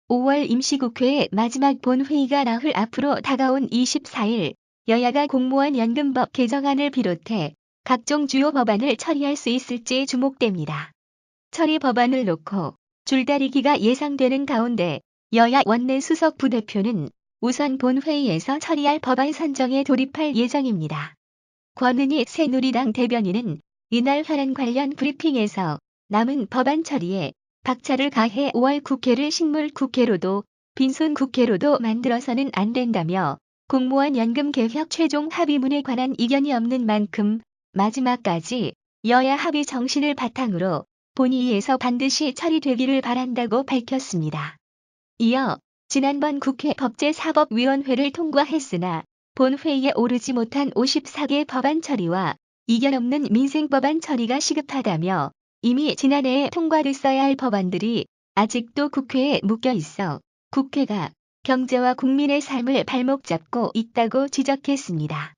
5월 임시국회의 마지막 본회의가 나흘 앞으로 다가온 24일 여야가 공무원 연금법 개정안을 비롯해 각종 주요 법안을 처리할 수 있을지 주목됩니다. 처리 법안을 놓고 줄다리기가 예상되는 가운데 여야 원내 수석 부대표는 우선 본회의에서 처리할 법안 선정에 돌입할 예정입니다. 권은희 새누리당 대변인은 이날 현안 관련 브리핑에서 남은 법안 처리에 박차를 가해 5월 국회를 식물국회로도 빈손국회로도 만들어서는 안 된다며 공무원 연금 개혁 최종 합의문에 관한 이견이 없는 만큼 마지막까지 여야 합의 정신을 바탕으로 본회의에서 반드시 처리되기를 바란다고 밝혔습니다. 이어 지난번 국회 법제사법위원회를 통과했으나 본회의에 오르지 못한 54개 법안 처리와 이견 없는 민생법안 처리가 시급하다며 이미 지난해에 통과됐어야 할 법안들이 아직도 국회에 묶여 있어 국회가 경제와 국민의 삶을 발목 잡고 있다고 지적했습니다.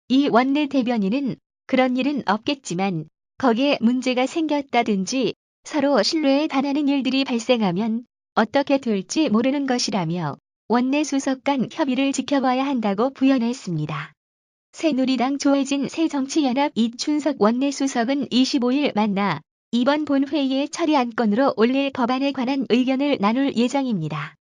이 원내 대변인은 그런 일은 없겠지만 거기에 문제가 생겼다든지 서로 신뢰에 반하는 일들이 발생하면 어떻게 될지 모르는 것이라며 원내 수석 간 협의를 지켜봐야 한다고 부연했습니다. 새누리당 조혜진 새정치연합 이춘석 원내수석은 25일 만나 이번 본회의에 처리 안건으로 올릴 법안에 관한 의견을 나눌 예정입니다.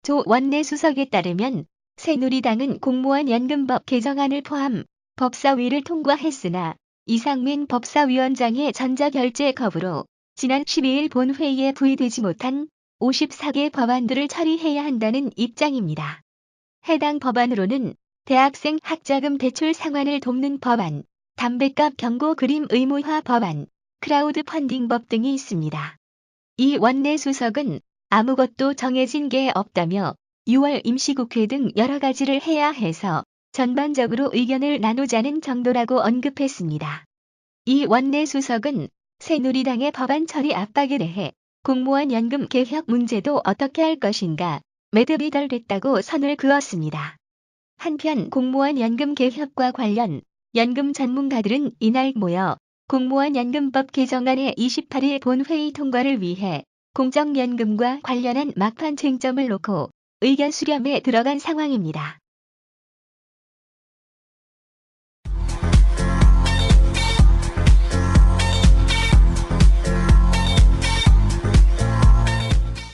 조 원내수석에 따르면 새누리당은 공무원 연금법 개정안을 포함 법사위를 통과했으나 이상민 법사위원장의 전자결재 거부로 지난 12일 본회의에 부의되지 못한 54개 법안들을 처리해야 한다는 입장입니다. 해당 법안으로는 대학생 학자금 대출 상환을 돕는 법안, 담뱃값 경고 그림 의무화 법안, 크라우드 펀딩법 등이 있습니다. 이 원내 수석은 아무것도 정해진 게 없다며 6월 임시국회 등 여러 가지를 해야 해서 전반적으로 의견을 나누자는 정도라고 언급했습니다. 이 원내 수석은 새누리당의 법안 처리 압박에 대해 공무원 연금 개혁 문제도 어떻게 할 것인가 매듭이 덜 됐다고 선을 그었습니다. 한편 공무원 연금 개혁과 관련 연금 전문가들은 이날 모여 공무원 연금법 개정안의 28일 본회의 통과를 위해 공적연금과 관련한 막판 쟁점을 놓고 의견 수렴에 들어간 상황입니다.